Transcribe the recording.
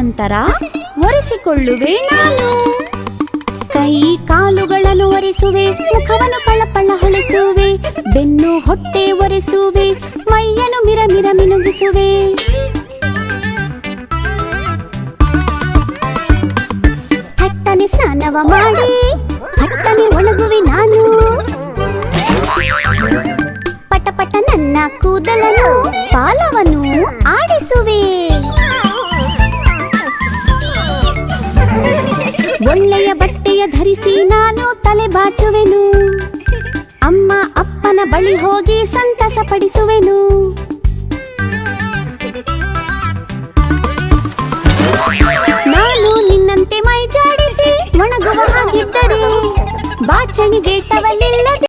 ನಂತರ ಒರೆಸಿಕೊಳ್ಳುವೆ ನಾನು. ಕೈ ಕಾಲುಗಳನ್ನು ಒರೆಸುವೆ, ಮುಖವನ್ನು ಪಳ ಹೊಳೆಸುವೆ, ಬೆನ್ನು ಹೊಟ್ಟೆ ಒರೆಸುವೆ, ಮೈಯನ್ನು ಮಿರ ಮಿನುಗಿಸುವೆ. ಥಟ್ಟನೆ ಸ್ನಾನವ ಮಾಡಿ ಥಟ್ಟನೆ ಒಣಗುವೆ ನಾನು. ಪಟ ನನ್ನ ಕೂದಲನ್ನು ಬಾಲವನ್ನು ಆಡಿಸುವೆ. ಒಳ್ಳೆಯ ಬಟ್ಟೆಯ ಧರಿಸಿ ನಾನು ತಲೆ ಬಾಚುವೆನು. ಅಮ್ಮ ಅಪ್ಪನ ಬಳಿ ಹೋಗಿ ಸಂತಸ ಪಡಿಸುವೆನು. ನಾನು ನಿನ್ನಂತೆ ಮೈ ಜಾಡಿಸಿ ಒಣಗುವ ಹಾಗಿದ್ದರೆ ಬಾಚಣಿಗೆ ಟವಲಿಲ್ಲದೆ